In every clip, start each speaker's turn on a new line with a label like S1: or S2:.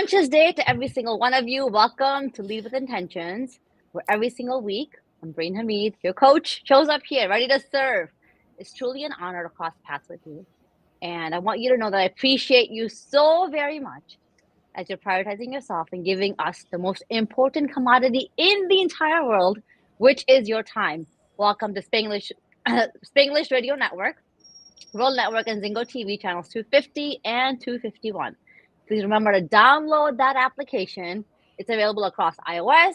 S1: conscious day to every single one of you. Welcome to Lead with Intentions, where every single week, Ambereen Hameed, your coach, shows up here ready to serve. It's truly an honor to cross paths with you. And I want you to know that I appreciate you so very much as you're prioritizing yourself and giving us the most important commodity in the entire world, which is your time. Welcome to Spanglish, Spanglish Radio Network, World Network, and Zingo TV channels 250 and 251. Please remember to download that application. It's available across iOS,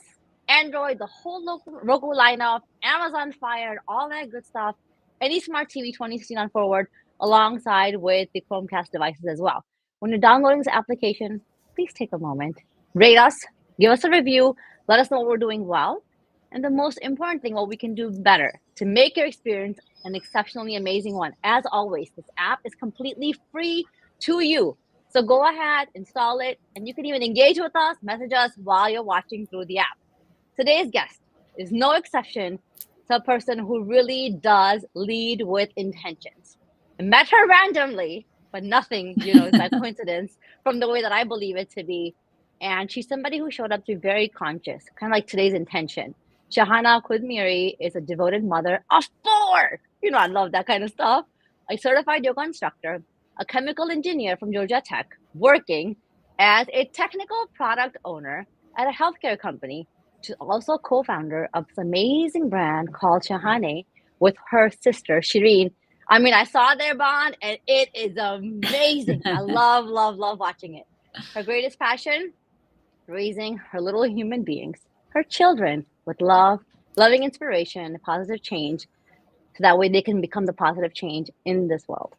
S1: Android, the whole Roku lineup, Amazon Fire, all that good stuff. Any smart TV 2016 on forward, alongside with the Chromecast devices as well. When you're downloading this application, please take a moment, rate us, give us a review, let us know what we're doing well, and the most important thing, what we can do better to make your experience an exceptionally amazing one. As always, this app is completely free to you. So go ahead, install it, and you can even engage with us, message us while you're watching through the app. Today's guest is no exception to a person who really does lead with intentions. I met her randomly, but nothing, is by coincidence from the way that I believe it to be. And she's somebody who showed up to be very conscious, kind of like today's intention. Shahana Khundmir is a devoted mother of 4. I love that kind of stuff. A certified yoga instructor, a chemical engineer from Georgia Tech, working as a technical product owner at a healthcare company. She's also co-founder of this amazing brand called Shahana with her sister, Shireen. I saw their bond and it is amazing. I love, love, love watching it. Her greatest passion, raising her little human beings, her children, with love, loving inspiration, positive change, so that way they can become the positive change in this world.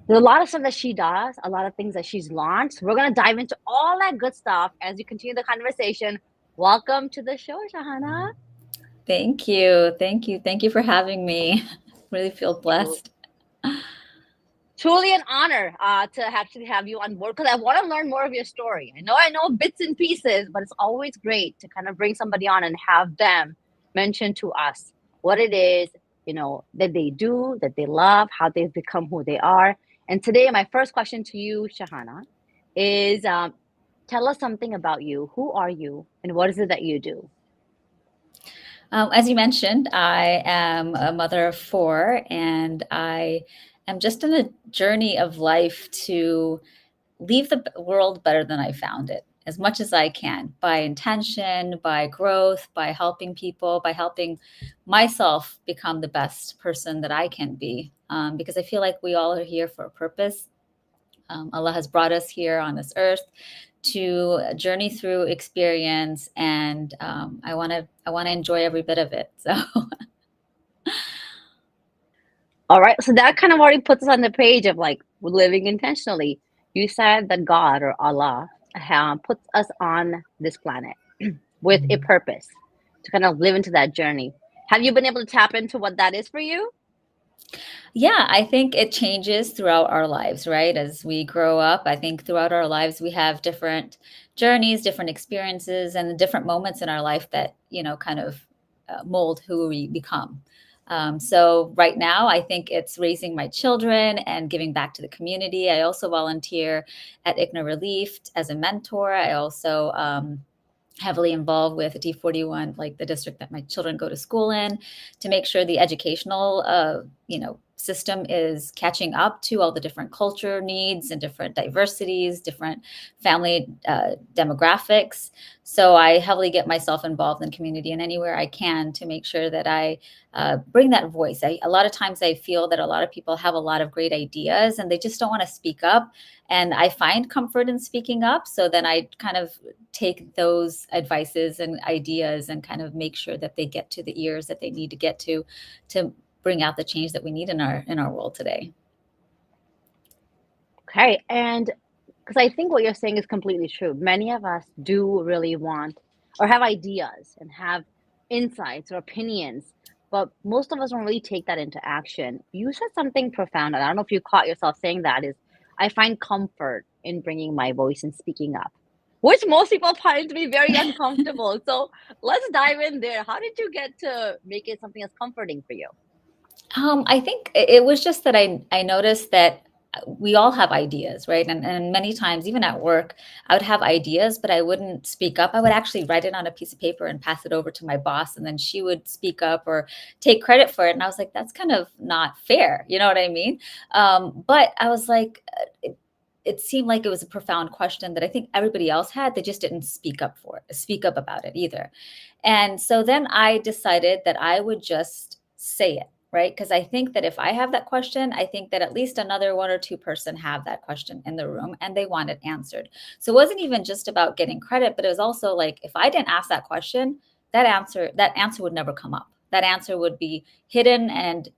S1: There's a lot of stuff that she does, a lot of things that she's launched. We're going to dive into all that good stuff as we continue the conversation. Welcome to the show, Shahana.
S2: Thank you. Thank you. Thank you for having me. Really feel blessed.
S1: Truly an honor to actually have you on board, because I want to learn more of your story. I know bits and pieces, but it's always great to kind of bring somebody on and have them mention to us what it is, that they do, that they love, how they've become who they are. And today, my first question to you, Shahana, is tell us something about you. Who are you, and what is it that you do?
S2: As you mentioned, I am a mother of 4, and I am just in a journey of life to leave the world better than I found it, as much as I can, by intention, by growth, by helping people, by helping myself become the best person that I can be. Because I feel like we all are here for a purpose. Allah has brought us here on this earth to journey through experience, and I want to enjoy every bit of it. So.
S1: All right. So that kind of already puts us on the page of living intentionally. You said that God or Allah puts us on this planet with a purpose to kind of live into that journey. Have you been able to tap into what that is for you?
S2: Yeah, I think it changes throughout our lives, right? As we grow up, I think throughout our lives, we have different journeys, different experiences, and different moments in our life that, kind of mold who we become. So right now, I think it's raising my children and giving back to the community. I also volunteer at H.E.R Relief as a mentor. I also heavily involved with D41, like the district that my children go to school in, to make sure the educational, system is catching up to all the different culture needs and different diversities, different family demographics. So I heavily get myself involved in community and anywhere I can to make sure that I bring that voice. A lot of times I feel that a lot of people have a lot of great ideas and they just don't want to speak up. And I find comfort in speaking up. So then I kind of take those advices and ideas and kind of make sure that they get to the ears that they need to get to bring out the change that we need in our world today.
S1: Okay. And because I think what you're saying is completely true. Many of us do really want or have ideas and have insights or opinions, but most of us don't really take that into action. You said something profound, and I don't know if you caught yourself saying that, is I find comfort in bringing my voice and speaking up, which most people find to be very uncomfortable. So let's dive in there. How did you get to make it something that's comforting for you?
S2: I think it was just that I noticed that we all have ideas, right? And many times, even at work, I would have ideas, but I wouldn't speak up. I would actually write it on a piece of paper and pass it over to my boss, and then she would speak up or take credit for it. And I was like, that's kind of not fair. You know what I mean? But I was like, it seemed like it was a profound question that I think everybody else had. They just didn't speak up about it either. And so then I decided that I would just say it, right? Because I think that if I have that question, I think that at least another one or two person have that question in the room and they want it answered. So it wasn't even just about getting credit, but it was also like, if I didn't ask that question, that answer would never come up. That answer would be hidden, and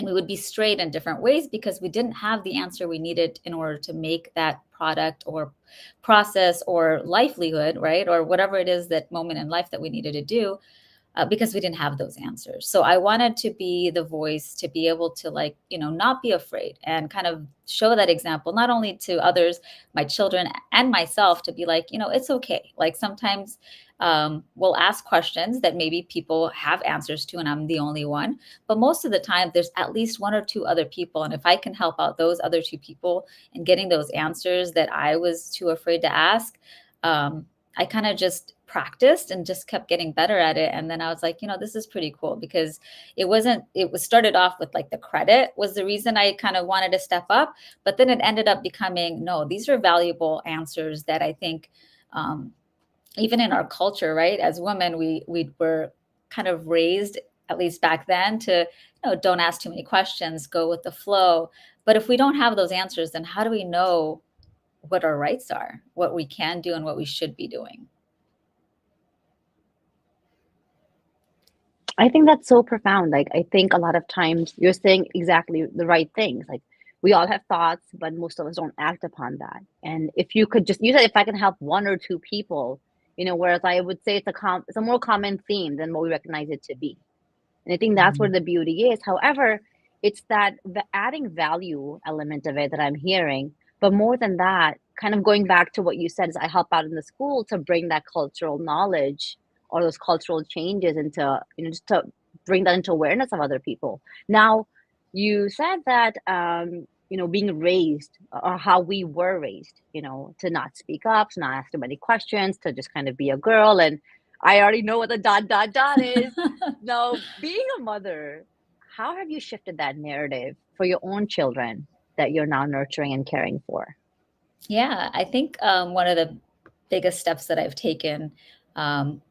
S2: we would be straight in different ways because we didn't have the answer we needed in order to make that product or process or livelihood, right? Or whatever it is, that moment in life that we needed to do, because we didn't have those answers. So I wanted to be the voice, to be able to, like, not be afraid and kind of show that example, not only to others, my children and myself, to be like, it's okay. Like sometimes we'll ask questions that maybe people have answers to and I'm the only one. But most of the time there's at least one or two other people. And if I can help out those other two people in getting those answers that I was too afraid to ask, I kind of just practiced and just kept getting better at it. And then I was like, this is pretty cool, because it was started off with like the credit was the reason I kind of wanted to step up. But then it ended up becoming, no, these are valuable answers that I think, even in our culture, right? As women, we were kind of raised, at least back then, to, don't ask too many questions, go with the flow. But if we don't have those answers, then how do we know what our rights are, what we can do and what we should be doing?
S1: I think that's so profound. Like, I think a lot of times you're saying exactly the right things. Like, we all have thoughts, but most of us don't act upon that. And if you could just, you said if I can help one or two people, whereas I would say it's a more common theme than what we recognize it to be. And I think that's where
S2: Mhm.
S1: the beauty is. However, it's that the adding value element of it that I'm hearing. But more than that, kind of going back to what you said, is I help out in the school to bring that cultural knowledge or those cultural changes into, just to bring that into awareness of other people. Now, you said that, being raised, or how we were raised, to not speak up, to not ask too many questions, to just kind of be a girl. And I already know what the dot dot dot is. Now, being a mother, how have you shifted that narrative for your own children that you're now nurturing and caring for?
S2: Yeah, I think one of the biggest steps that I've taken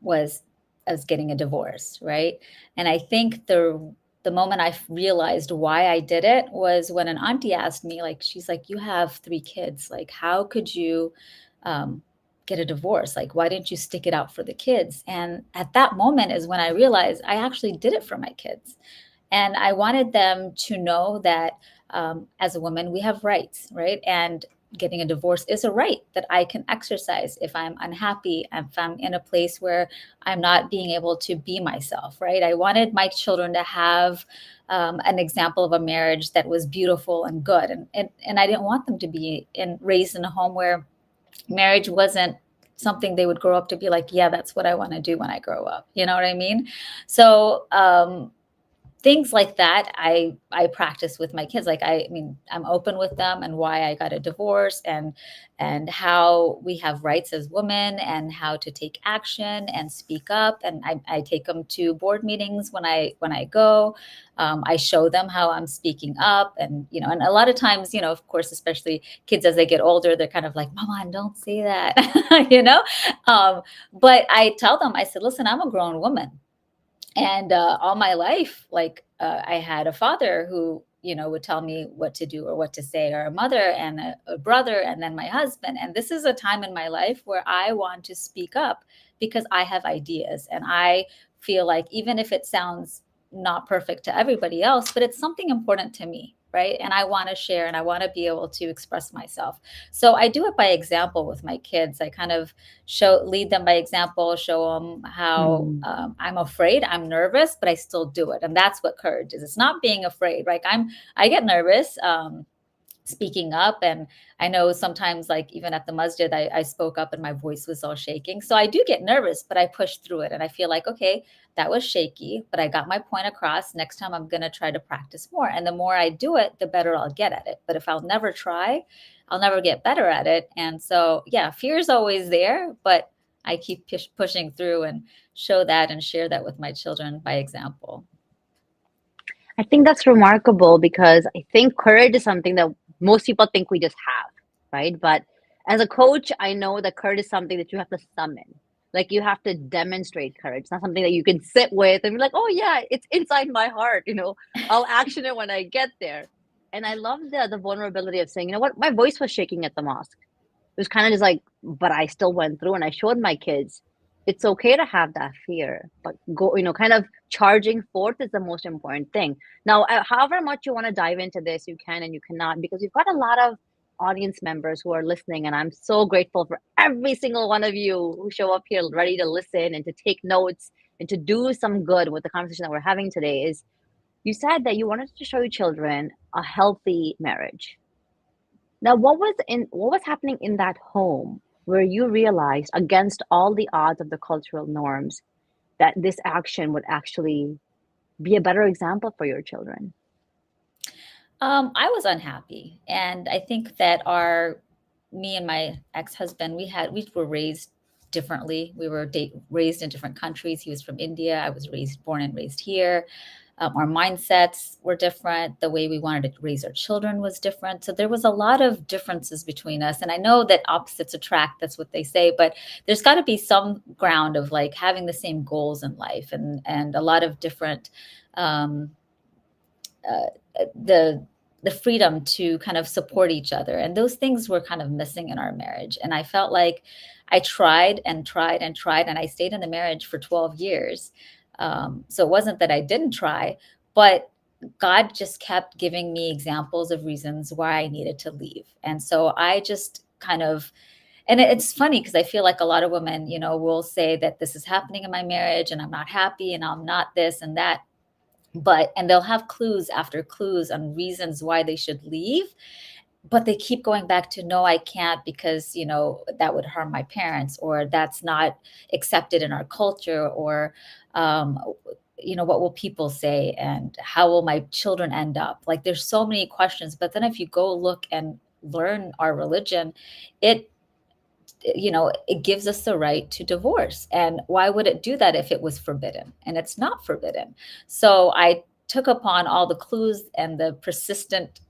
S2: was as getting a divorce, right? And I think the moment I realized why I did it was when an auntie asked me, like, she's like, "You have three kids. Like, how could you um, get a divorce? Like, why didn't you stick it out for the kids?" And at that moment is when I realized I actually did it for my kids. And I wanted them to know that as a woman, we have rights, right? And getting a divorce is a right that I can exercise if I'm unhappy, if I'm in a place where I'm not being able to be myself, right? I wanted my children to have an example of a marriage that was beautiful and good. And I didn't want them to be raised in a home where marriage wasn't something they would grow up to be like, yeah, that's what I want to do when I grow up. You know what I mean? So, things like that I practice with my kids. Like, I mean, I'm open with them and why I got a divorce, and how we have rights as women and how to take action and speak up. And I take them to board meetings when I go. I show them how I'm speaking up. And and a lot of times, of course, especially kids as they get older, they're kind of like, "Mama, don't say that." you know but I tell them, I said, "Listen, I'm a grown woman, and all my life, like, I had a father who would tell me what to do or what to say, or a mother and a brother, and then my husband. And this is a time in my life where I want to speak up because I have ideas, and I feel like, even if it sounds not perfect to everybody else, but it's something important to me, right? And I want to share, and I want to be able to express myself. So I do it by example with my kids. I kind of lead them by example, show them how
S1: Mm.
S2: I'm afraid, I'm nervous, but I still do it. And that's what courage is. It's not being afraid. Like, I get nervous. speaking up. And I know sometimes, like even at the masjid, I spoke up and my voice was all shaking. So I do get nervous, but I push through it. And I feel like, okay, that was shaky, but I got my point across. Next time I'm going to try to practice more. And the more I do it, the better I'll get at it. But if I'll never try, I'll never get better at it. And so, yeah, fear is always there, but I keep pushing through and show that and share that with my children by example.
S1: I think that's remarkable because I think courage is something that most people think we just have, right? But as a coach, I know that courage is something that you have to summon. Like you have to demonstrate courage. It's not something that you can sit with and be like, oh yeah, it's inside my heart, I'll action it when I get there. And I love the vulnerability of saying, you know what, my voice was shaking at the mosque. It was kind of just like, but I still went through and I showed my kids it's okay to have that fear, but go, kind of charging forth is the most important thing. Now, however much you want to dive into this, you can and you cannot, because we've got a lot of audience members who are listening, and I'm so grateful for every single one of you who show up here ready to listen and to take notes and to do some good with the conversation that we're having today. Is you said that you wanted to show your children a healthy marriage. Now, what was happening in that home where you realized against all the odds of the cultural norms that this action would actually be a better example for your children?
S2: I was unhappy, and I think that me and my ex-husband, we were raised differently. We were raised in different countries. He was from India. I was born and raised here. Our mindsets were different. The way we wanted to raise our children was different. So there was a lot of differences between us. And I know that opposites attract, that's what they say, but there's got to be some ground of like having the same goals in life and a lot of different, um, the freedom to kind of support each other. And those things were kind of missing in our marriage. And I felt like I tried and tried and tried, and I stayed in the marriage for 12 years. So it wasn't that I didn't try, but God just kept giving me examples of reasons why I needed to leave. And so I just kind of, and it's funny because I feel like a lot of women, will say that this is happening in my marriage and I'm not happy and I'm not this and that. And they'll have clues after clues on reasons why they should leave, but they keep going back to, no, I can't because, that would harm my parents, or that's not accepted in our culture, or, what will people say, and how will my children end up? Like, there's so many questions. But then if you go look and learn our religion, it it gives us the right to divorce. And why would it do that if it was forbidden? And it's not forbidden. So I took upon all the clues and the persistent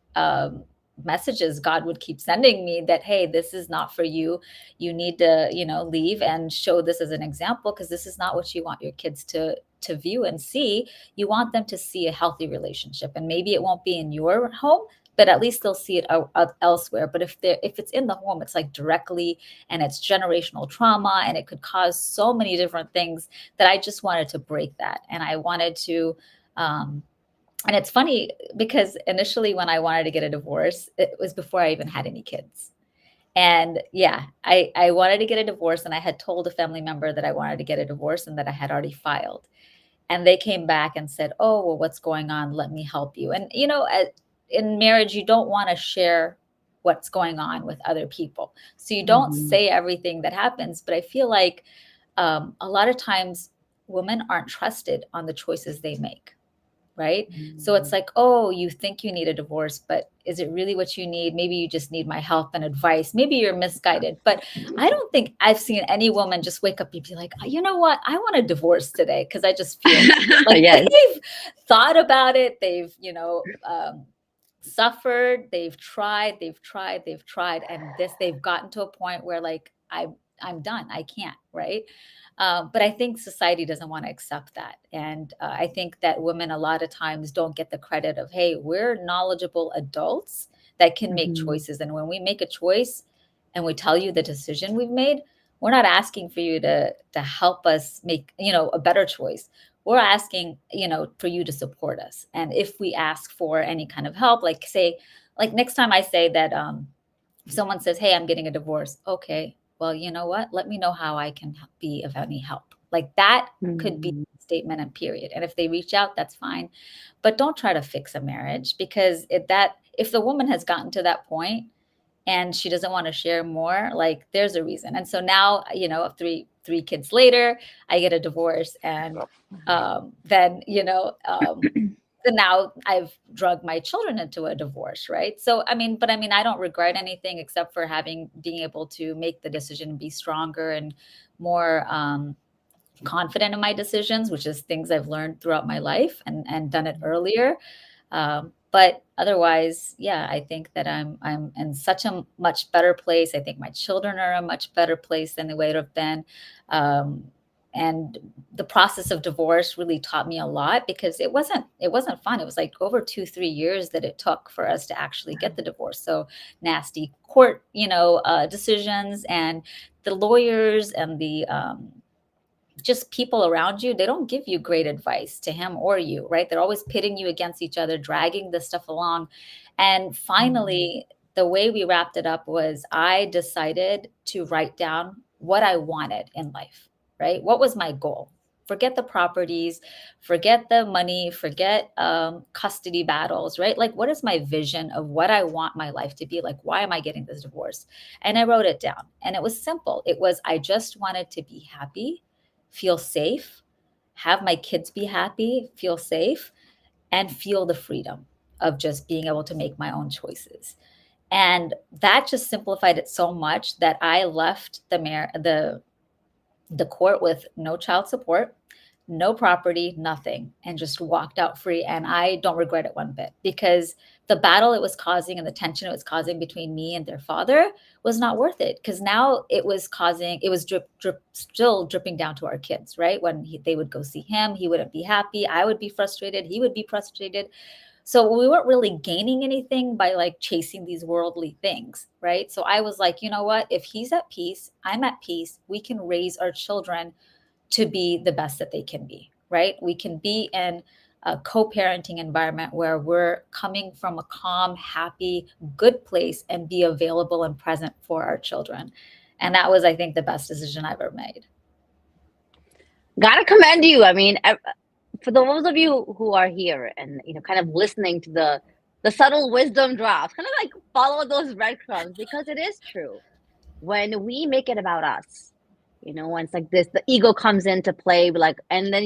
S2: messages God would keep sending me that, hey, this is not for you. You need to, leave and show this as an example, because this is not what you want your kids to view and see. You want them to see a healthy relationship, and maybe it won't be in your home, but at least they'll see it elsewhere. But if it's in the home, it's like directly, and it's generational trauma, and it could cause so many different things that I just wanted to break that. And I wanted to, and it's funny because initially when I wanted to get a divorce, it was before I even had any kids. And yeah, I wanted to get a divorce, and I had told a family member that I wanted to get a divorce and that I had already filed. And they came back and said, oh, well, what's going on? Let me help you. And, in marriage, you don't want to share what's going on with other people. So you don't
S1: Mm-hmm.
S2: say everything that happens. But I feel like a lot of times women aren't trusted on the choices they make. Right. So
S1: Mm-hmm.
S2: it's like, oh, you think you need a divorce, but is it really what you need? Maybe you just need my help and advice. Maybe you're misguided. But I don't think I've seen any woman just wake up and be like, you know what? I want a divorce today because I just feel like
S1: Yes.
S2: they've thought about it. They've, suffered. They've tried. And they've gotten to a point where like, I'm done. I can't. Right. But I think society doesn't want to accept that. And I think that women a lot of times don't get the credit of, hey, we're knowledgeable adults that can make
S1: Mm-hmm.
S2: choices. And when we make a choice and we tell you the decision we've made, we're not asking for you to help us make, a better choice. We're asking, for you to support us. And if we ask for any kind of help, like say, like next time I say that, if someone says, hey, I'm getting a divorce, okay, well, you know what? Let me know how I can be of any help. Like that could be
S1: Mm-hmm.
S2: a statement and period. And if they reach out, that's fine. But don't try to fix a marriage, because if the woman has gotten to that point and she doesn't want to share more, like there's a reason. And so now, you know, three kids later, I get a divorce, and then, you know, and now I've drugged my children into a divorce, right? So, I mean, but I mean, I don't regret anything except for being able to make the decision and be stronger and more confident in my decisions, which is things I've learned throughout my life and done it earlier. But otherwise, yeah, I think that I'm in such a much better place. I think my children are a much better place than they would have been. And the process of divorce really taught me a lot, because it wasn't fun. It was like over 2-3 years that it took for us to actually get the divorce. So nasty court, you know, decisions, and the lawyers and the just people around you, they don't give you great advice, to him or you, right? They're always pitting you against each other, dragging this stuff along. And finally, the way we wrapped it up was I decided to write down what I wanted in life, right? What was my goal? Forget the properties, forget the money, forget custody battles, right? Like, what is my vision of what I want my life to be like? Why am I getting this divorce? And I wrote it down, and it was simple. It was, I just wanted to be happy, feel safe, have my kids be happy, feel safe, and feel the freedom of just being able to make my own choices. And that just simplified it so much that I left the court with no child support, no property, nothing, and just walked out free. And I don't regret it one bit, because the battle it was causing and the tension it was causing between me and their father was not worth it. Because now it was still dripping down to our kids, right? When they would go see him, he wouldn't be happy. I would be frustrated. He would be frustrated. So we weren't really gaining anything by like chasing these worldly things, right? So I was like, you know what? If he's at peace, I'm at peace. We can raise our children to be the best that they can be, right? We can be in a co-parenting environment where we're coming from a calm, happy, good place and be available and present for our children. And that was, I think, the best decision I've ever made.
S1: Gotta commend you. I mean, for those of you who are here and, you know, kind of listening to the subtle wisdom drops, kind of like follow those breadcrumbs, because it is true. When we make it about us, you know, when it's like this, the ego comes into play, like, and then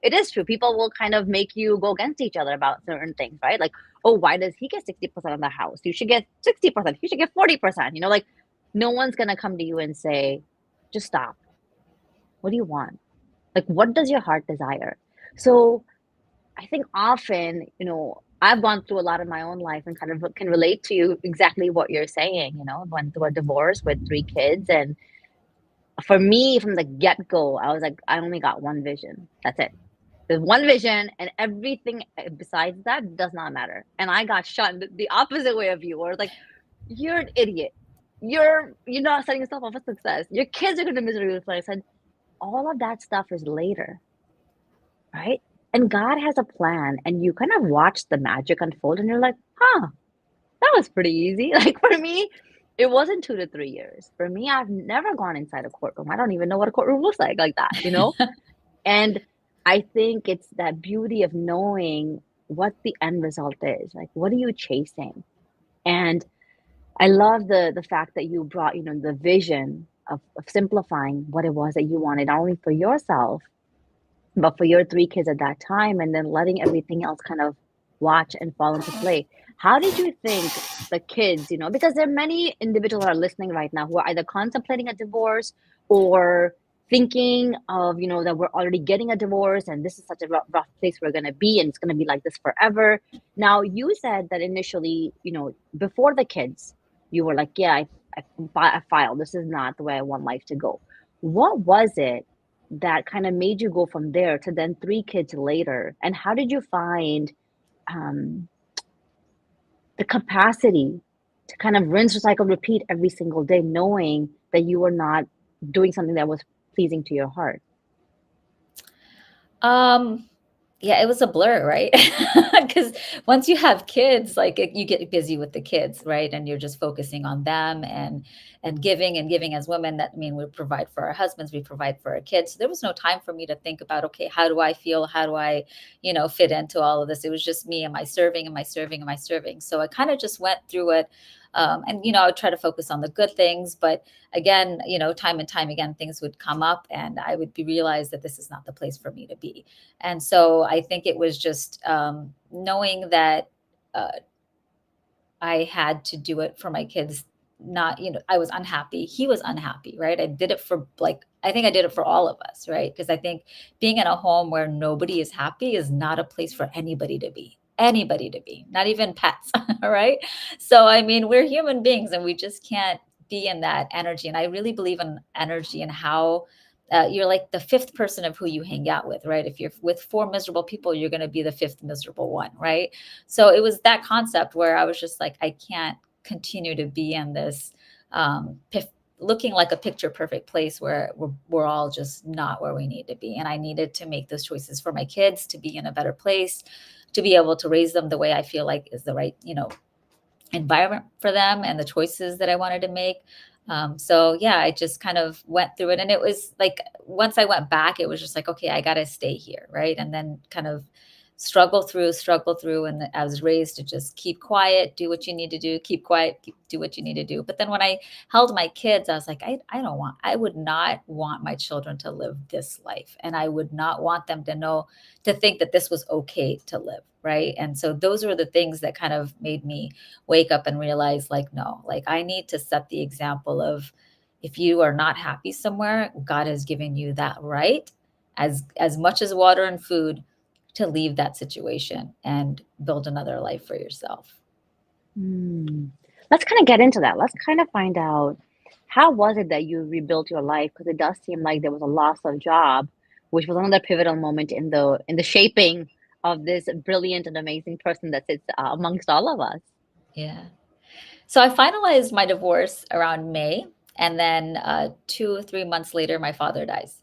S1: it is true. People will kind of make you go against each other about certain things, right? Like, oh, why does he get 60% of the house? You should get 60%. You should get 40%. You know, like, no one's going to come to you and say, just stop. What do you want? Like, what does your heart desire? So I think often, you know, I've gone through a lot of my own life and kind of can relate to you exactly what you're saying. You know, I went through a divorce with 3 kids, and for me, from the get-go, I was like, I only got one vision. That's it. There's one vision, and everything besides that does not matter. And I got shot in the opposite way of you, where it's like, you're an idiot. You're not setting yourself up for success. Your kids are going to miserably place. And all of that stuff is later, right? And God has a plan, and you kind of watch the magic unfold, and you're like, huh, that was pretty easy. Like, for me, it wasn't 2 to 3 years. For me, I've never gone inside a courtroom. I don't even know what a courtroom looks like that, you know? And I think it's that beauty of knowing what the end result is. Like, what are you chasing? And I love the fact that you brought, you know, the vision of simplifying what it was that you wanted, not only for yourself, but for your 3 kids at that time, and then letting everything else kind of watch and fall into play. How did you think the kids, you know, because there are many individuals who are listening right now who are either contemplating a divorce or thinking of, you know, that we're already getting a divorce and this is such a rough place we're going to be, and it's going to be like this forever. Now, you said that initially, you know, before the kids, you were like, yeah, I filed. This is not the way I want life to go. What was it that kind of made you go from there to then 3 kids later? And how did you find um, the capacity to kind of rinse, recycle, repeat every single day, knowing that you were not doing something that was pleasing to your heart?
S2: Yeah, it was a blur, right? Because once you have kids, like you get busy with the kids, right? And you're just focusing on them and giving as women. That I mean, we provide for our husbands, we provide for our kids. So there was no time for me to think about, okay, how do I feel? How do I, fit into all of this? It was just me. Am I serving? Am I serving? Am I serving? So I kind of just went through it. And I would try to focus on the good things, but again, time and time again, things would come up, and I would be realize that this is not the place for me to be. And so I think it was just knowing that uh, I had to do it for my kids. Not, I was unhappy. He was unhappy, right? I did it for I think I did it for all of us, right? Because I think being in a home where nobody is happy is not a place for anybody to be. Anybody to be, not even pets, right? So, I mean, we're human beings and we just can't be in that energy. And I really believe in energy and how you're like the fifth person of who you hang out with, right? If you're with four miserable people, you're going to be the fifth miserable one, right? So it was that concept where I was just like, I can't continue to be in this looking like a picture perfect place where we're all just not where we need to be. And I needed to make those choices for my kids to be in a better place, to be able to raise them the way I feel like is the right, environment for them and the choices that I wanted to make. So yeah, I just kind of went through it, and it was like once I went back, it was just like, okay, I got to stay here, right? And then kind of struggle through, and I was raised to just keep quiet, do what you need to do, keep quiet, do what you need to do. But then when I held my kids, I was like, I would not want my children to live this life, and I would not want them to think that this was okay to live, right? And so those were the things that kind of made me wake up and realize like, no, like I need to set the example of, if you are not happy somewhere, God has given you that right, as much as water and food, to leave that situation and build another life for yourself.
S1: Hmm. Let's kind of get into that. Let's kind of find out how was it that you rebuilt your life? Because it does seem like there was a loss of job, which was another pivotal moment in the shaping of this brilliant and amazing person that sits amongst all of us.
S2: Yeah. So I finalized my divorce around May, and then 2 or 3 months later, my father dies.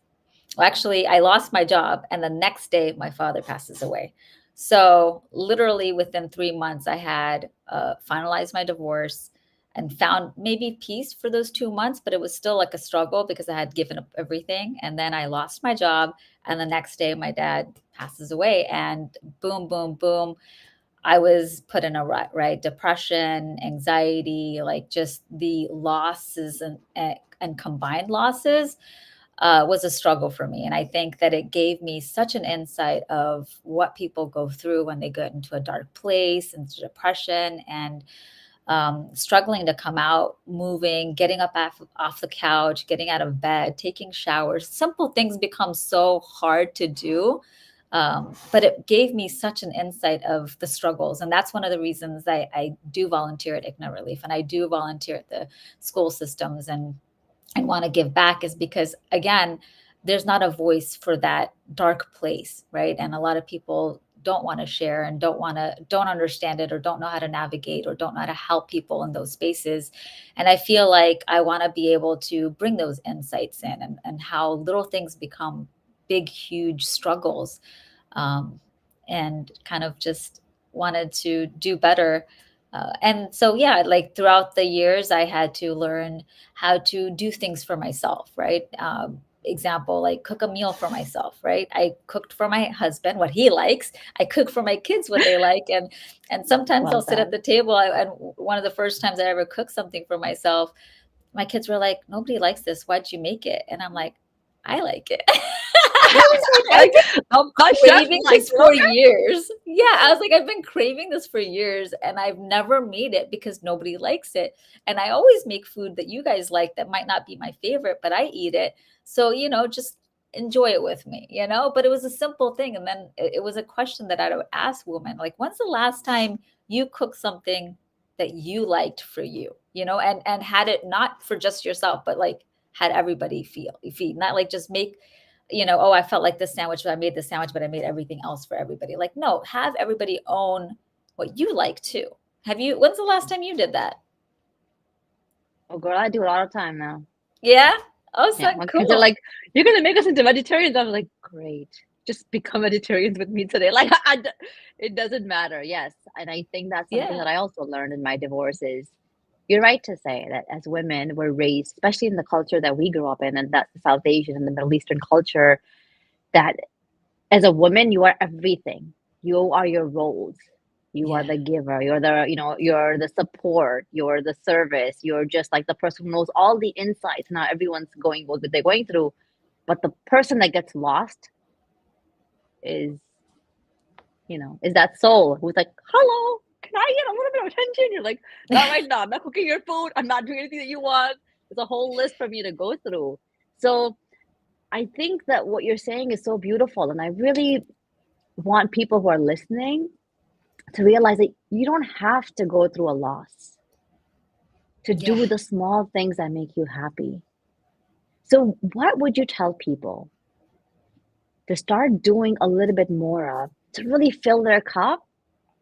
S2: Well, actually, I lost my job, and the next day, my father passes away. So, literally within 3 months, I had finalized my divorce and found maybe peace for those 2 months, but it was still like a struggle because I had given up everything. And then I lost my job, and the next day, my dad passes away, and boom, boom, boom. I was put in a rut, right? Depression, anxiety, like just the losses and combined losses was a struggle for me. And I think that it gave me such an insight of what people go through when they get into a dark place, into depression, and struggling to come out, moving, getting up off the couch, getting out of bed, taking showers. Simple things become so hard to do. But it gave me such an insight of the struggles. And that's one of the reasons I do volunteer at ICNA Relief, and I do volunteer at the school systems and want to give back, is because again, there's not a voice for that dark place, right? And a lot of people don't want to share and don't understand it, or don't know how to navigate, or don't know how to help people in those spaces. And I feel like I want to be able to bring those insights in, and how little things become big huge struggles, and kind of just wanted to do better. And so, yeah, like throughout the years, I had to learn how to do things for myself, right? Example, like cook a meal for myself, right? I cooked for my husband what he likes. I cook for my kids what they like, and sometimes I'll
S1: Love
S2: sit at
S1: that.
S2: the table. And one of the first times I ever cooked something for myself, my kids were like, "Nobody likes this. Why'd you make it?" And I'm like, "I like it." I was like, I've
S1: Like, my
S2: been
S1: chef
S2: craving
S1: likes
S2: this
S1: it.
S2: for
S1: Okay.
S2: years. Yeah, I was like, I've been craving this for years, and I've never made it because nobody likes it. And I always make food that you guys like that might not be my favorite, but I eat it. So, just enjoy it with me, But it was a simple thing. And then it was a question that I would ask women, like, when's the last time you cooked something that you liked for you, and had it not for just yourself, but like had everybody feed, not like just make, oh, I felt like this sandwich, but I made the sandwich, but I made everything else for everybody. Like, no, have everybody own what you like too. When's the last time you did that?
S1: Oh, girl, I do it all the time now.
S2: Yeah. Oh,
S1: Yeah,
S2: so
S1: my kids are
S2: cool.
S1: like, "You're gonna make us into vegetarians." I'm like, "Great." just become vegetarians with me today. Like it doesn't matter. Yes. And I think that's something
S2: Yeah.
S1: that I also learned in my divorce is you're right to say that as women, we're raised, especially in the culture that we grew up in, and that's the South Asian and the Middle Eastern culture, that as a woman, you are everything. You are your roles. You are
S2: Yeah.
S1: the giver. You're the, you're the support. You're the service. You're just like the person who knows all the insights. Not everyone's going what they're going through, but the person that gets lost is, is that soul who's like, hello, can I get a little bit of attention? You're like, not right now. I'm not cooking your food. I'm not doing anything that you want. There's a whole list for me to go through. So I think that what you're saying is so beautiful. And I really want people who are listening to realize that you don't have to go through a loss to
S2: Yeah.
S1: do the small things that make you happy. So, what would you tell people to start doing a little bit more of to really fill their cup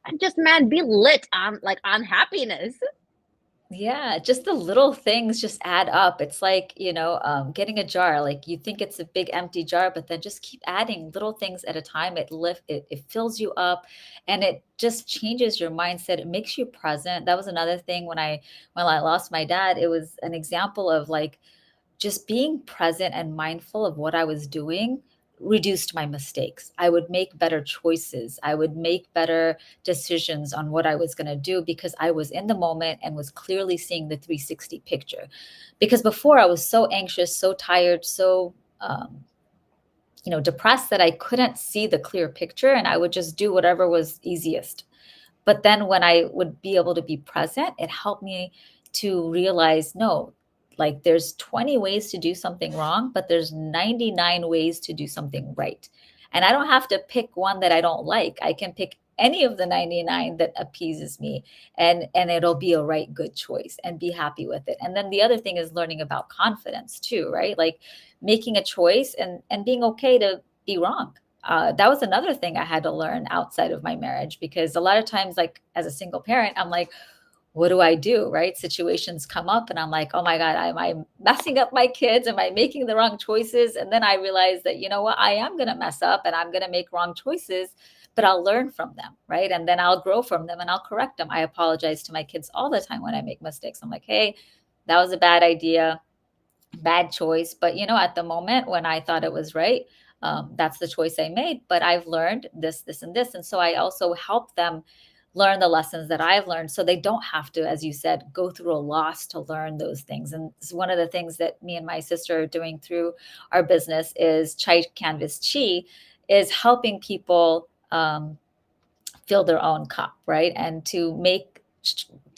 S1: and just, man, be lit on on happiness?
S2: Yeah, just the little things just add up. It's like, getting a jar. Like you think it's a big empty jar, but then just keep adding little things at a time. It fills you up and it just changes your mindset. It makes you present. That was another thing when I lost my dad. It was an example of like just being present and mindful of what I was doing reduced my mistakes. I would make better choices. I would make better decisions on what I was going to do because I was in the moment and was clearly seeing the 360 picture. Because before I was so anxious, so tired, so depressed that I couldn't see the clear picture and I would just do whatever was easiest. But then when I would be able to be present, it helped me to realize, no, like there's 20 ways to do something wrong, but there's 99 ways to do something right. And I don't have to pick one that I don't like. I can pick any of the 99 that appeases me and it'll be a right good choice and be happy with it. And then the other thing is learning about confidence too, right? Like making a choice and being okay to be wrong. That was another thing I had to learn outside of my marriage because a lot of times, like as a single parent, I'm like, what do I do? Right? Situations come up and I'm like, oh my God, am I messing up my kids? Am I making the wrong choices? And then I realize that, you know what, I am going to mess up and I'm going to make wrong choices, but I'll learn from them. Right. And then I'll grow from them and I'll correct them. I apologize to my kids all the time when I make mistakes. I'm like, hey, that was a bad idea, bad choice. But at the moment when I thought it was right, that's the choice I made. But I've learned this, this, and this. And so I also help them learn the lessons that I've learned so they don't have to, as you said, go through a loss to learn those things. And it's one of the things that me and my sister are doing through our business is Chai Canvas Chi is helping people fill their own cup, right? And to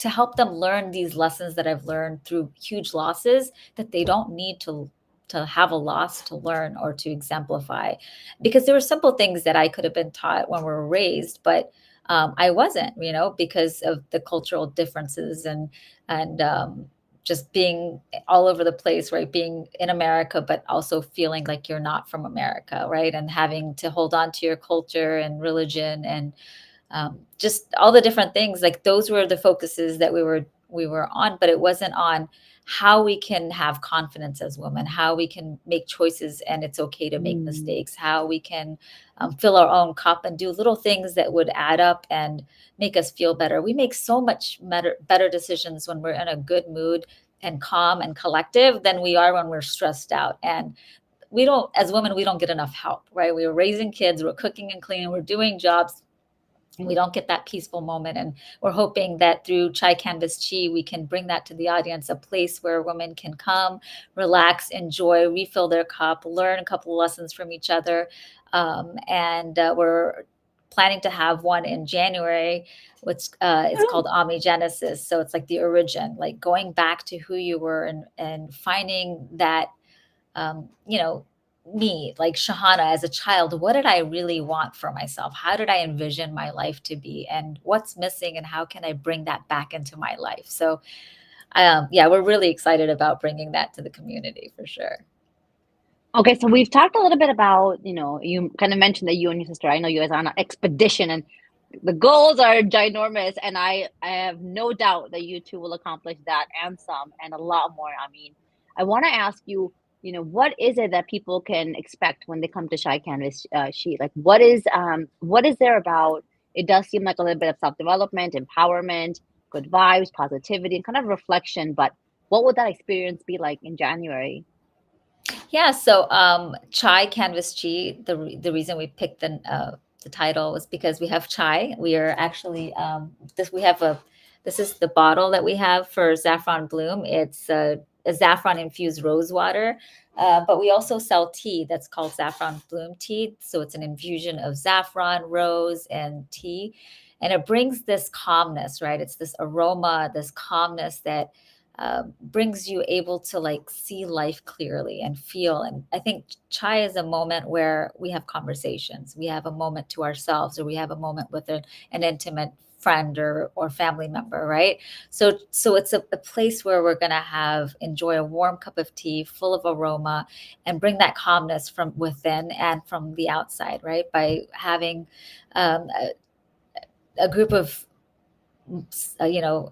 S2: help them learn these lessons that I've learned through huge losses that they don't need to have a loss to learn or to exemplify, because there were simple things that I could have been taught when we were raised, but I wasn't, because of the cultural differences and just being all over the place, right? Being in America, but also feeling like you're not from America, right? And having to hold on to your culture and religion and just all the different things. Like those were the focuses that we were on, but it wasn't on how we can have confidence as women, how we can make choices and it's okay to make
S1: Mm,
S2: mistakes, how we can fill our own cup and do little things that would add up and make us feel better. We make so much better decisions when we're in a good mood and calm and collective than we are when we're stressed out. And we don't, as women, we don't get enough help, right? We were raising kids, we're cooking and cleaning, we're doing jobs, and we don't get that peaceful moment. And we're hoping that through Chai Canvas Chi, we can bring that to the audience, a place where women can come, relax, enjoy, refill their cup, learn a couple of lessons from each other. And we're planning to have one in January, which it's
S1: oh,
S2: called Omnigenesis. So it's like the origin, like going back to who you were and finding that you know, me, like Shahana as a child, what did I really want for myself? How did I envision my life to be? And what's missing? And how can I bring that back into my life? So, yeah, we're really excited about bringing that to the community for sure.
S1: okay, so we've talked a little bit about, you kind of mentioned that you and your sister, I know you guys are on an expedition and the goals are ginormous, and I have no doubt that you two will accomplish that and some and a lot more. I mean, I want to ask you, what is it that people can expect when they come to Shy Canvas Sheet? Like, what is there about? It does seem like a little bit of self-development, empowerment, good vibes, positivity, and kind of reflection. But what would that experience be like in January?
S2: Yeah, so chai canvas tea. The reason we picked the title was because we have chai. We are actually this is the bottle that we have for saffron bloom. It's a saffron infused rose water, but we also sell tea that's called saffron bloom tea. So it's an infusion of saffron, rose, and tea, and it brings this calmness, right? It's this aroma, this calmness that brings you able to like see life clearly and feel. And I think chai is a moment where we have conversations. We have a moment to ourselves, or we have a moment with an intimate friend or family member, right? So it's a place where we're gonna have enjoy a warm cup of tea full of aroma and bring that calmness from within and from the outside, right? By having um, a group of you know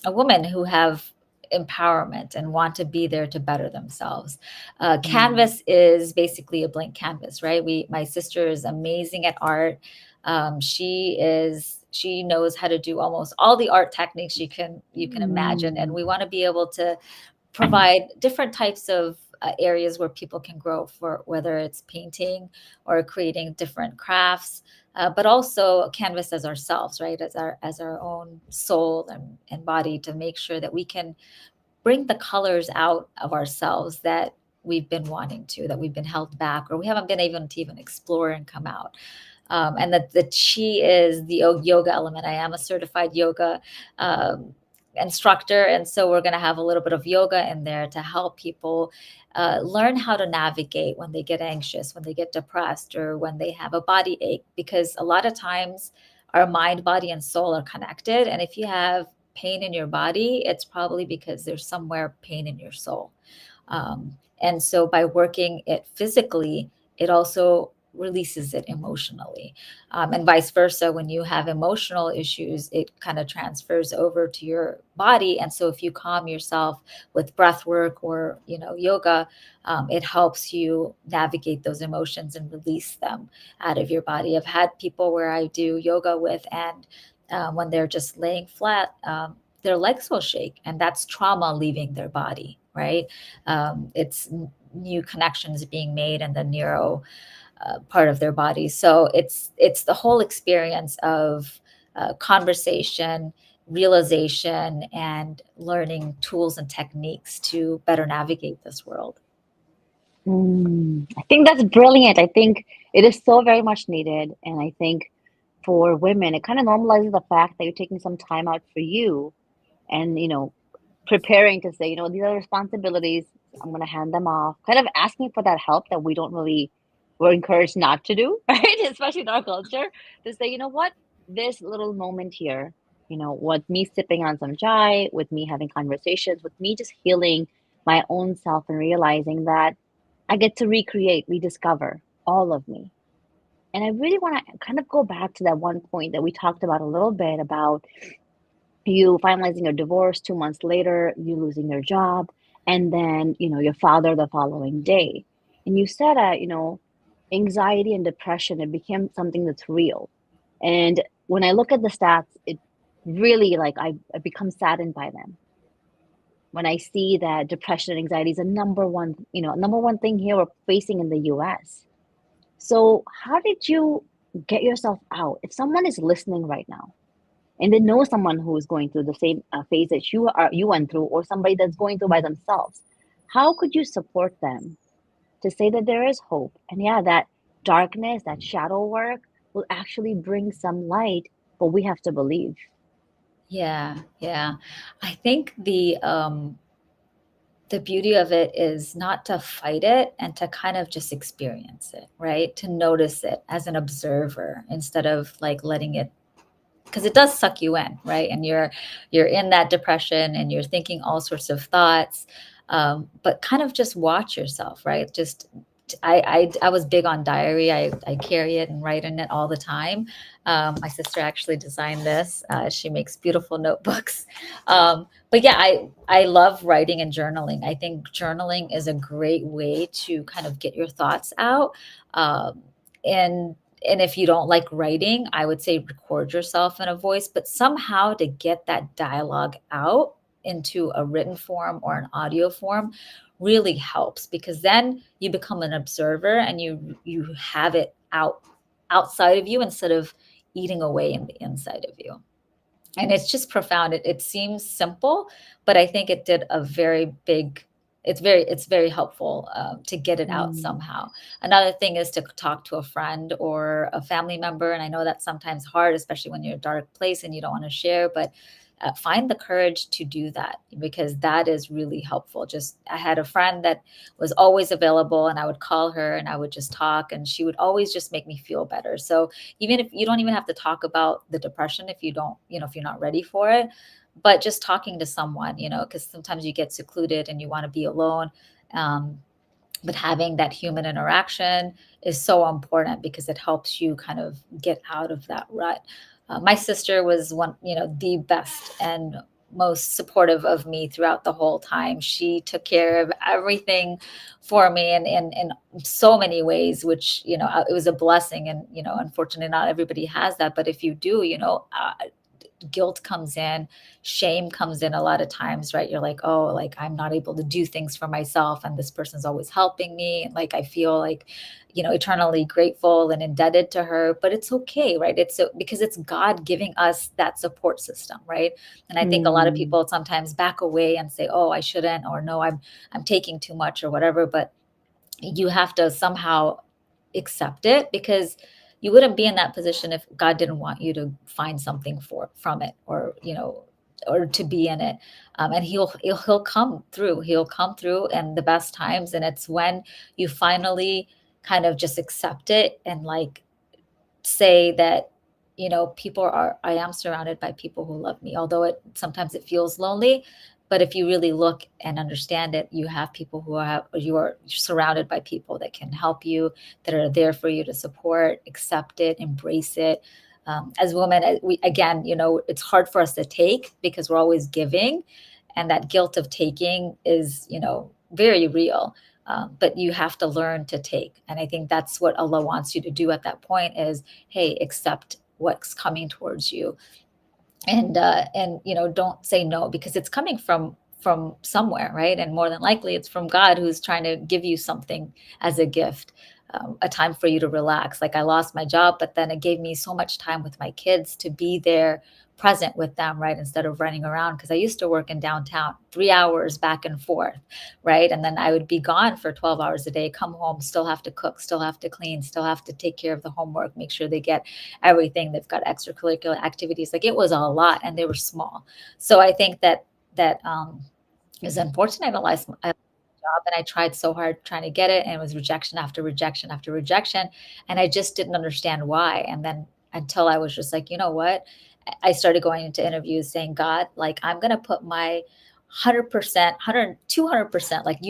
S2: a woman who have empowerment and want to be there to better themselves.
S1: Mm.
S2: Canvas is basically a blank canvas, right? My sister is amazing at art. She knows how to do almost all the art techniques you can imagine, and
S1: Mm.
S2: we want to be able to provide different types of areas where people can grow, for whether it's painting or creating different crafts, but also canvas as ourselves, right, as our own soul and body, to make sure that we can bring the colors out of ourselves that we've been wanting to, that we've been held back, or we haven't been able to even explore and come out. And that the chi is the yoga element. I am a certified yoga um, instructor, and so we're going to have a little bit of yoga in there to help people learn how to navigate when they get anxious, when they get depressed, or when they have a body ache, because a lot of times our mind, body, and soul are connected. And if you have pain in your body, it's probably because there's somewhere pain in your soul. And so by working it physically, it also releases it emotionally. And vice versa. When you have emotional issues, it kind of transfers over to your body. And so if you calm yourself with breath work or, yoga, it helps you navigate those emotions and release them out of your body. I've had people where I do yoga with, and when they're just laying flat, their legs will shake, and that's trauma leaving their body, right? It's new connections being made in the neuro part of their body. So it's the whole experience of conversation, realization, and learning tools and techniques to better navigate this world.
S1: I think that's brilliant. I think it is so very much needed. And I think for women, it kind of normalizes the fact that you're taking some time out for you and, preparing to say, these are responsibilities. I'm going to hand them off. Kind of asking for that help that we're encouraged not to do, right? Especially in our culture, to say, you know what, this little moment here, with me sipping on some chai, with me having conversations, with me just healing my own self and realizing that I get to recreate, rediscover all of me. And I really want to kind of go back to that one point that we talked about a little bit about you finalizing your divorce 2 months later, you losing your job, and then, your father the following day. And you said that, anxiety and depression, it became something that's real. And when I look at the stats, it really like I become saddened by them. When I see that depression and anxiety is a number one thing here we're facing in the US. So how did you get yourself out? If someone is listening right now, and they know someone who is going through the same phase that you went through, or somebody that's going through by themselves, how could you support them to say that there is hope, and yeah, that darkness, that shadow work will actually bring some light, but we have to believe.
S2: Yeah, yeah. I think the beauty of it is not to fight it and to kind of just experience it, right? To notice it as an observer instead of like letting it, because it does suck you in, right? And you're in that depression and you're thinking all sorts of thoughts. But kind of just watch yourself, right? Just I was big on diary. I carry it and write in it all the time. My sister actually designed this. She makes beautiful notebooks. But yeah, I love writing and journaling. I think journaling is a great way to kind of get your thoughts out. Um, and if you don't like writing, I would say record yourself in a voice, but somehow to get that dialogue out into a written form or an audio form really helps, because then you become an observer and you have it outside of you instead of eating away in the inside of you. And it's just profound. It seems simple, but I think it did a very big, it's very helpful to get it out
S1: Mm.
S2: somehow. Another thing is to talk to a friend or a family member, and I know that's sometimes hard, especially when you're in a dark place and you don't want to share, but find the courage to do that, because that is really helpful. Just, I had a friend that was always available, and I would call her and I would just talk, and she would always just make me feel better. So even if you don't even have to talk about the depression, if you don't, if you're not ready for it, but just talking to someone, because sometimes you get secluded and you want to be alone. Um, but having that human interaction is so important, because it helps you kind of get out of that rut. My sister was one, the best and most supportive of me throughout the whole time. She took care of everything for me in so many ways, which, it was a blessing. And, unfortunately, not everybody has that. But if you do, guilt comes in, shame comes in a lot of times, right? You're like, oh, like I'm not able to do things for myself, and this person's always helping me. And like I feel like, eternally grateful and indebted to her. But it's okay, right? Because it's God giving us that support system, right? And I think a lot of
S1: Mm.
S2: people sometimes back away and say, oh, I shouldn't, or no, I'm taking too much or whatever. But you have to somehow accept it, because you wouldn't be in that position if God didn't want you to find something from it, or or to be in it. And he'll come through. He'll come through in the best times, and it's when you finally kind of just accept it and like say that, I am surrounded by people who love me, although sometimes it feels lonely. But if you really look and understand it, you have people you are surrounded by people that can help you, that are there for you to support, accept it, embrace it. As women, we, again, it's hard for us to take, because we're always giving, and that guilt of taking is, very real. But you have to learn to take. And I think that's what Allah wants you to do at that point is, hey, accept what's coming towards you. And don't say no, because it's coming from somewhere, right? And more than likely it's from God, who's trying to give you something as a gift, a time for you to relax. Like I lost my job, but then it gave me so much time with my kids to be there present with them, right? Instead of running around, because I used to work in downtown 3 hours back and forth, right? And then I would be gone for 12 hours a day, come home, still have to cook, still have to clean, still have to take care of the homework, make sure they get everything. They've got extracurricular activities. Like it was a lot, and they were small. So I think that is unfortunate. I job, and I tried so hard trying to get it, and it was rejection after rejection after rejection, and I just didn't understand why. And then until I was just like, you know what? I started going into interviews saying, God, like I'm gonna put my 100%, 100, 200%, like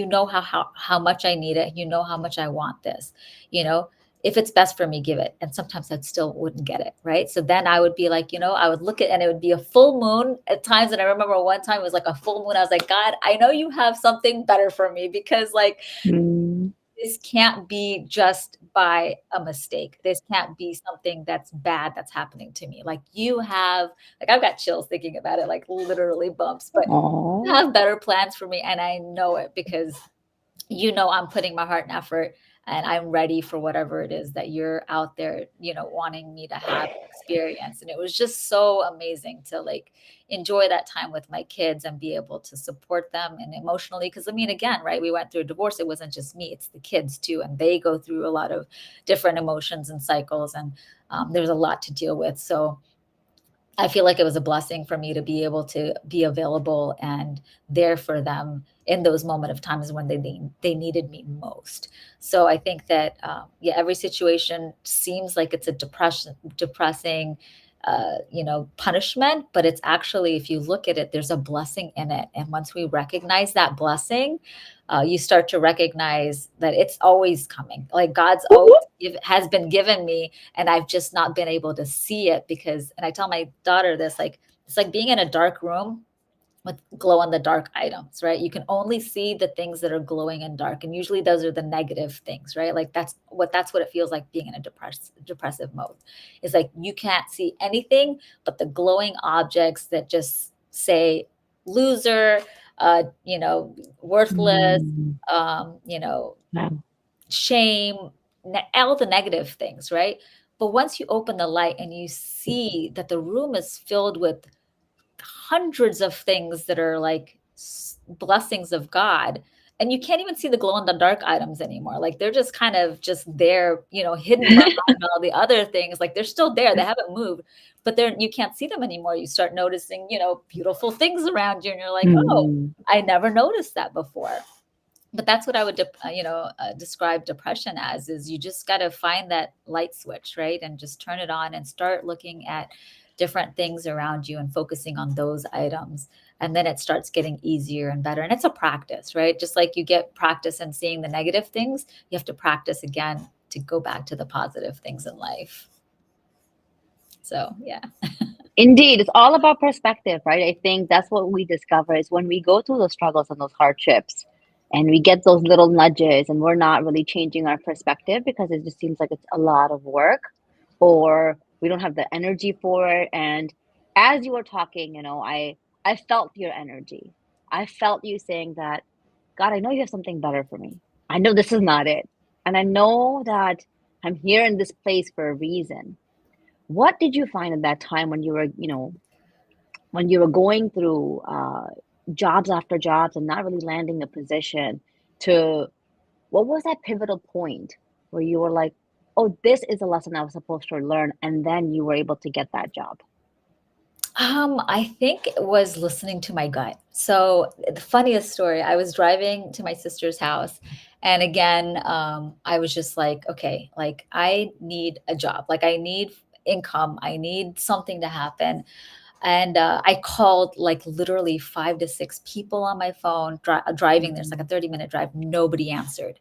S2: how much I need it, how much I want this, you know, if it's best for me, give it. And sometimes I still wouldn't get it, right? So then I would be like, I would look at, and it would be a full moon at times. And I remember one time it was like a full moon. I was like, God, I know you have something better for me, because like
S1: Mm.
S2: this can't be just by a mistake. This can't be something that's bad that's happening to me. Like you have, like I've got chills thinking about it, like literally bumps, but you
S1: Aw.
S2: have better plans for me. And I know it, because I'm putting my heart and effort, and I'm ready for whatever it is that you're out there, wanting me to have experience. And it was just so amazing to like enjoy that time with my kids and be able to support them and emotionally. Cause I mean, again, right, we went through a divorce. It wasn't just me, it's the kids too. And they go through a lot of different emotions and cycles. And there's a lot to deal with. So I feel like it was a blessing for me to be able to be available and there for them in those moment of times when they needed me most. So I think that yeah, every situation seems like it's a depressing punishment, but it's actually, if you look at it, there's a blessing in it. And once we recognize that blessing, you start to recognize that it's always coming. Like God's always has been given me, and I've just not been able to see it because, and I tell my daughter this, like, it's like being in a dark room with glow in the dark items, right? You can only see the things that are glowing in dark. And usually those are the negative things, right? Like that's what it feels like being in a depressive mode. It's like you can't see anything but the glowing objects that just say loser, worthless,
S1: Yeah.
S2: shame, all the negative things, right? But once you open the light and you see that the room is filled with hundreds of things that are like blessings of God. And you can't even see the glow in the dark items anymore. Like they're just kind of just there, hidden behind all the other things. Like they're still there. They haven't moved, but you can't see them anymore. You start noticing, beautiful things around you. And you're like, oh, I never noticed that before. But that's what I would, describe depression as, is you just got to find that light switch, right? And just turn it on and start looking at different things around you and focusing on those items. And then it starts getting easier and better. And it's a practice, right? Just like you get practice in seeing the negative things, you have to practice again to go back to the positive things in life. So, yeah.
S1: Indeed, it's all about perspective, right? I think that's what we discover is when we go through those struggles and those hardships and we get those little nudges and we're not really changing our perspective because it just seems like it's a lot of work or we don't have the energy for it. And as you were talking, I felt your energy. I felt you saying that, God, I know you have something better for me. I know this is not it. And I know that I'm here in this place for a reason. What did you find at that time when you were, when you were going through jobs after jobs and not really landing a position to what was that pivotal point where you were like, oh, this is a lesson I was supposed to learn, and then you were able to get that job?
S2: I think it was listening to my gut. So the funniest story, I was driving to my sister's house. And again, I was just like, okay, like I need a job. Like I need income. I need something to happen. And I called like literally 5 to 6 people on my phone, driving. There's like a 30-minute drive. Nobody answered.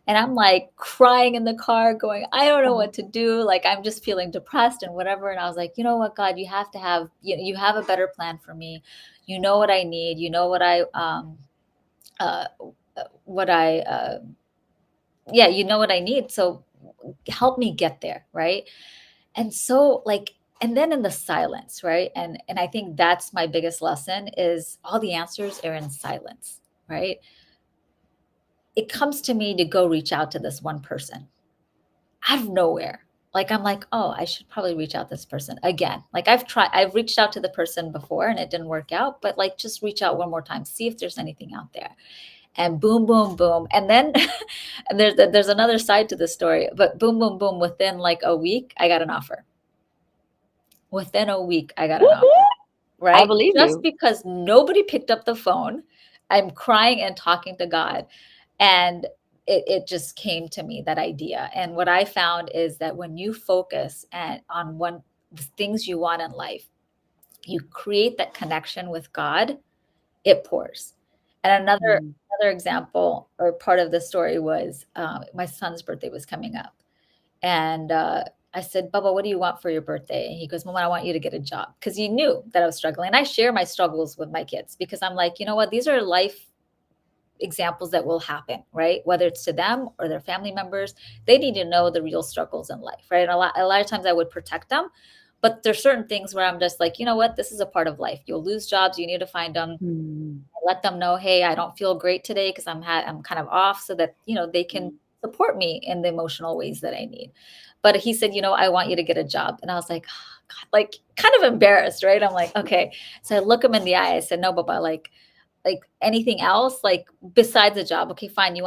S2: And I'm like crying in the car, going, I don't know what to do. Like, I'm just feeling depressed and whatever. And I was like, you know what, God, you have to have, you have a better plan for me. You know what I need. You know uh, what I, yeah, you know what I need. So help me get there. Right. And so like, and then in the silence, right. And I think that's my biggest lesson is all the answers are in silence. Right. It comes to me to go reach out to this one person out of nowhere. Like I'm like, oh, I should probably reach out to this person again. Like I've reached out to the person before and it didn't work out, but like just reach out one more time, see if there's anything out there. And boom, boom, boom. And then and there's another side to the story, but boom, boom, boom. Within like a week, I got an offer. Within a week, I got an offer.
S1: I
S2: Right?
S1: believe
S2: Just
S1: you.
S2: because nobody picked up the phone, I'm crying and talking to God. And it just came to me, that idea. And what I found is that when you focus on the things you want in life, you create that connection with God, it pours. And
S1: Mm.
S2: another example or part of the story was my son's birthday was coming up. And I said, Bubba, what do you want for your birthday? And he goes, Mama, I want you to get a job. Because he knew that I was struggling. And I share my struggles with my kids because I'm like, you know what? These are life examples that will happen, right? Whether it's to them or their family members, they need to know the real struggles in life, right? And a lot of times I would protect them. But there's certain things where I'm just like, you know what? This is a part of life. You'll lose jobs. You need to find them.
S1: Mm.
S2: Let them know, hey, I don't feel great today because I'm kind of off, so that they can support me in the emotional ways that I need. But he said, I want you to get a job, and I was like, oh, God, like kind of embarrassed, right? I'm like, okay. So I look him in the eye. I said, no, Baba, like anything else, like besides a job? Okay, fine. You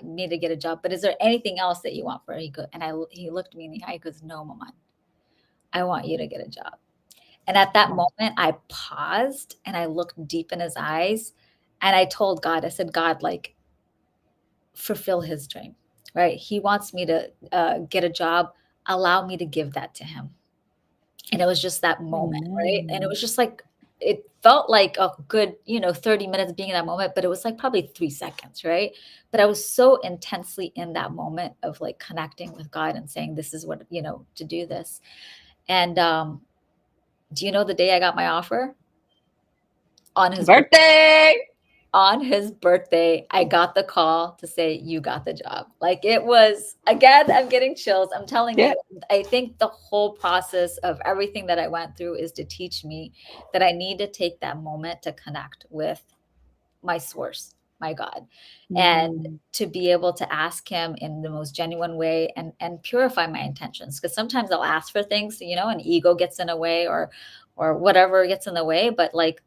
S2: me to get a job, but is there anything else that you want for? He looked me in the eye. He goes, no, Mama, I want you to get a job. And at that moment, I paused and I looked deep in his eyes and I told God, I said, God, like, fulfill his dream, right? He wants me to get a job. Allow me to give that to him. And it was just that moment, right? And it
S1: Amen.
S2: was just like, it felt like a good, 30 minutes being in that moment, but it was like probably 3 seconds, right? But I was so intensely in that moment of like connecting with God and saying, this is what, to do this. And do you know the day I got my offer? On his birthday.
S1: Birthday.
S2: On his birthday, I got the call to say, you got the job. Like, it was, again, I'm getting chills. I'm telling
S1: Yeah.
S2: you, I think the whole process of everything that I went through is to teach me that I need to take that moment to connect with my source, my God, and
S1: Mhm.
S2: to be able to ask him in the most genuine way and purify my intentions. Because sometimes I'll ask for things, and ego gets in the way, or whatever gets in the way. But like,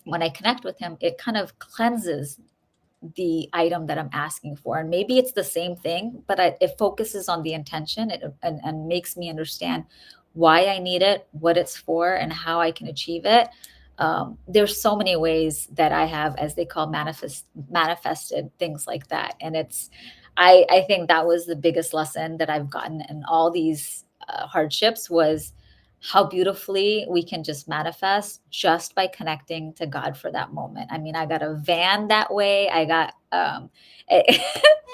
S2: when I connect with him, it kind of cleanses the item that I'm asking for. And maybe it's the same thing, but it focuses on the intention, and makes me understand why I need it, what it's for, and how I can achieve it. There's so many ways that I have, as they call, manifested things like that. And I think that was the biggest lesson that I've gotten in all these hardships, was how beautifully we can just manifest just by connecting to God for that moment. I mean, I got a van that way. I got, I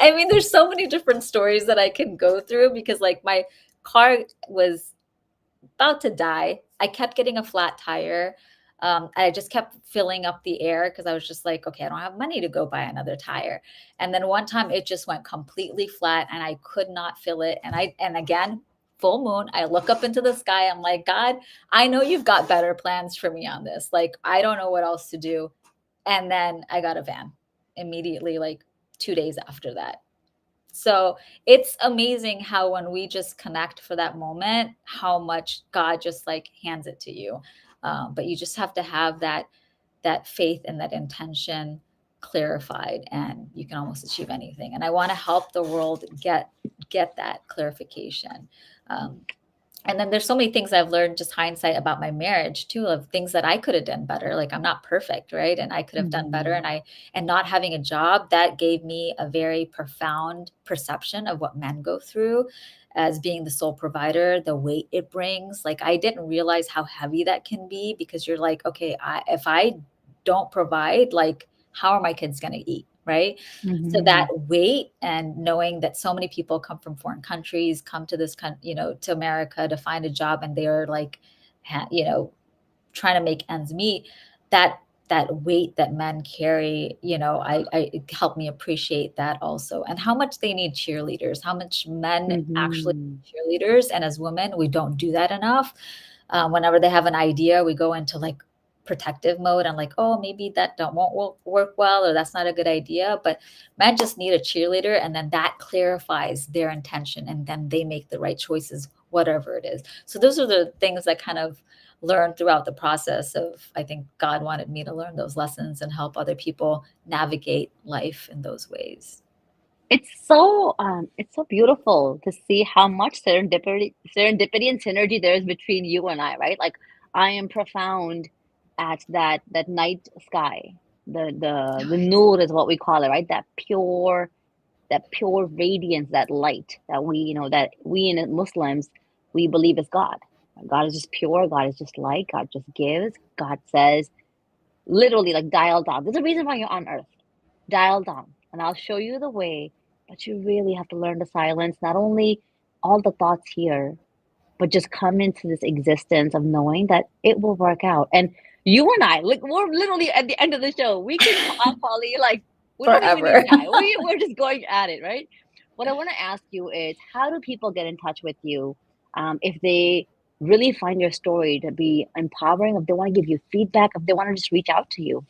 S2: mean, there's so many different stories that I can go through, because like my car was about to die. I kept getting a flat tire. I just kept filling up the air because I was just like, okay, I don't have money to go buy another tire. And then one time it just went completely flat and I could not fill it. And again, full moon, I look up into the sky. I'm like, God, I know you've got better plans for me on this. Like, I don't know what else to do. And then I got a van immediately, like 2 days after that. So it's amazing how, when we just connect for that moment, how much God just like hands it to you. But you just have to have that faith and that intention clarified, and you can almost achieve anything. And I want to help the world get that clarification. Um, and then there's so many things I've learned, just hindsight, about my marriage too, of things that I could have done better. Like, I'm not perfect, right? And I could have done better.
S1: Mhm.
S2: And not having a job, that gave me a very profound perception of what men go through as being the sole provider, the weight it brings. Like, I didn't realize how heavy that can be, because you're like, okay, if I don't provide, like, how are my kids going to eat? Right. So that
S1: Mhm.
S2: weight, and knowing that so many people come from foreign countries, come to this country, to America to find a job, and they're like, trying to make ends meet. That weight that men carry, it helped me appreciate that also, and how much they need cheerleaders, how much men actually
S1: Mhm.
S2: need cheerleaders, and as women, we don't do that enough. Whenever they have an idea, we go into like protective mode and like, oh, maybe that don't won't work well, or that's not a good idea. But men just need a cheerleader, and then that clarifies their intention, and then they make the right choices, whatever it is. So those are the things that kind of learned throughout the process of, I think God wanted me to learn those lessons and help other people navigate life in those ways.
S1: It's so beautiful to see how much serendipity and synergy there is between you and I, right? Like, I am profound at that night sky. The nur is what we call it, right? That pure radiance, that light that that we in Muslims, we believe is God. God is just pure. God is just light. God just gives. God says, literally, like, dial down. There's a reason why you're on earth. Dial down, and I'll show you the way. But you really have to learn to silence not only all the thoughts here, but just come into this existence of knowing that it will work out. And you and I, look, we're literally at the end of the show. We can talk, Polly, like, we don't even need
S2: Forever.
S1: time. We're just going at it, right? What I want to ask you is, how do people get in touch with you, if they really find your story to be empowering, if they want to give you feedback, if they want to just reach out to you?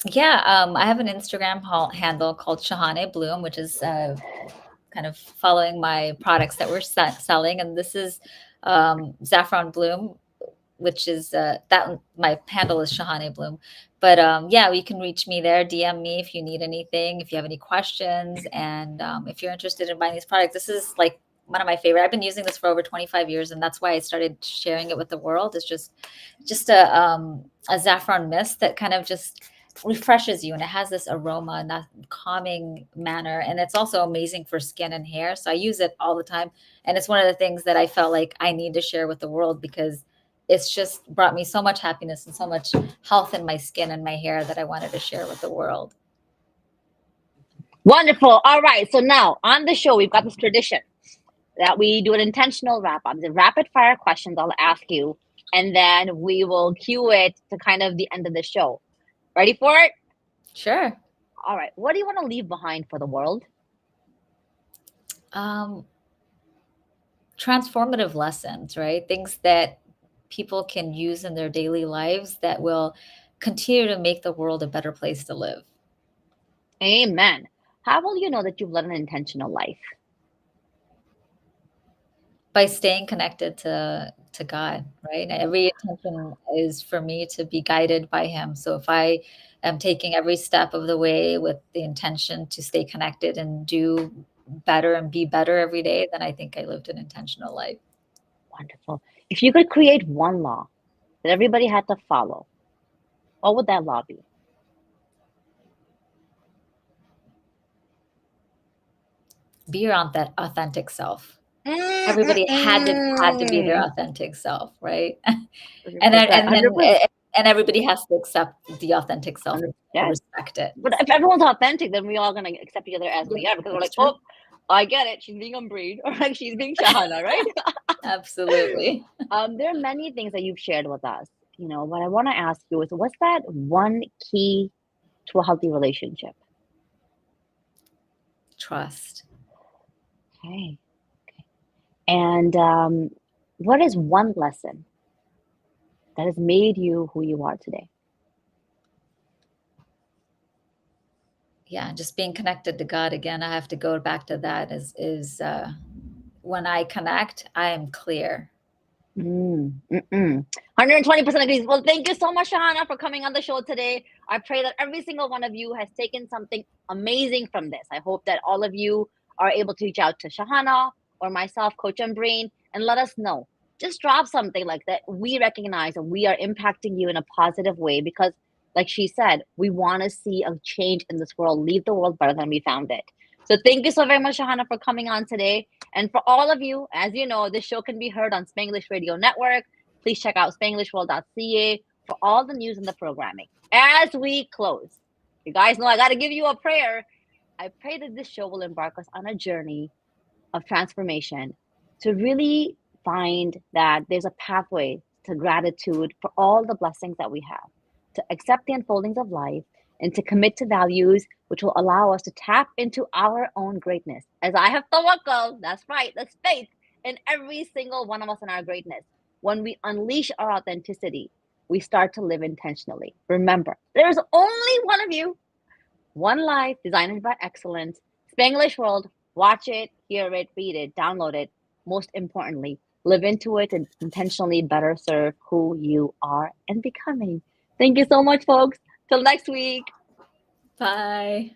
S2: Yeah, I have an Instagram handle called Shahana Bloom, which is kind of following my products that we're selling. And this is Saffron Bloom, which is that my handle is Shahane Bloom. But yeah, you can reach me there, DM me if you need anything, if you have any questions, and if you're interested in buying these products. This is like one of my favorite. I've been using this for over 25 years, and that's why I started sharing it with the world. It's just a saffron mist that kind of just refreshes you, and it has this aroma and that calming manner. And it's also amazing for skin and hair. So I use it all the time. And it's one of the things that I felt like I need to share with the world, because it's just brought me so much happiness and so much health in my skin and my hair that I wanted to share with the world.
S1: Wonderful. All right. So now on the show, we've got this tradition that we do an intentional wrap up. The rapid fire questions I'll ask you, and then we will cue it to kind of the end of the show. Ready for it?
S2: Sure.
S1: All right. What do you want to leave behind for the world?
S2: Transformative lessons, right? Things that people can use in their daily lives that will continue to make the world a better place to live.
S1: Amen. How will you know that you've led an intentional life?
S2: By staying connected to God, right? Every intention is for me to be guided by Him. So if I am taking every step of the way with the intention to stay connected and do better and be better every day, then I think I lived an intentional life.
S1: Wonderful. If you could create one law that everybody had to follow, what would that law be?
S2: Be your authentic self. Everybody had to be their authentic self, right? And everybody has to accept the authentic self and respect it.
S1: But if everyone's authentic, then we're all gonna accept each other as we are, because we're like, true. Oh, I get it. She's being Ambereen, or like she's being Shahana, right?
S2: Absolutely.
S1: There are many things that you've shared with us. You know, what I want to ask you is, what's that one key to a healthy relationship?
S2: Trust.
S1: Okay. And what is one lesson that has made you who you are today?
S2: Yeah, just being connected to God. Again, I have to go back to that. Is when I connect, I am clear.
S1: 120% agrees. Well, thank you so much, Shahana, for coming on the show today. I pray that every single one of you has taken something amazing from this. I hope that all of you are able to reach out to Shahana or myself, Coach Ambereen, and let us know. Just drop something like that. We recognize and we are impacting you in a positive way, because, like she said, we want to see a change in this world, leave the world better than we found it. So thank you so very much, Shahana, for coming on today. And for all of you, as you know, this show can be heard on Spanglish Radio Network. Please check out SpanglishWorld.ca for all the news and the programming. As we close, you guys know I got to give you a prayer. I pray that this show will embark us on a journey of transformation to really find that there's a pathway to gratitude for all the blessings that we have, to accept the unfoldings of life, and to commit to values which will allow us to tap into our own greatness. As I have Tawakal, that's right, that's faith in every single one of us in our greatness. When we unleash our authenticity, we start to live intentionally. Remember, there's only one of you, one life designed by excellence. Spanglish World, watch it, hear it, read it, download it. Most importantly, live into it and intentionally better serve who you are and becoming. Thank you so much, folks. Till next week.
S2: Bye.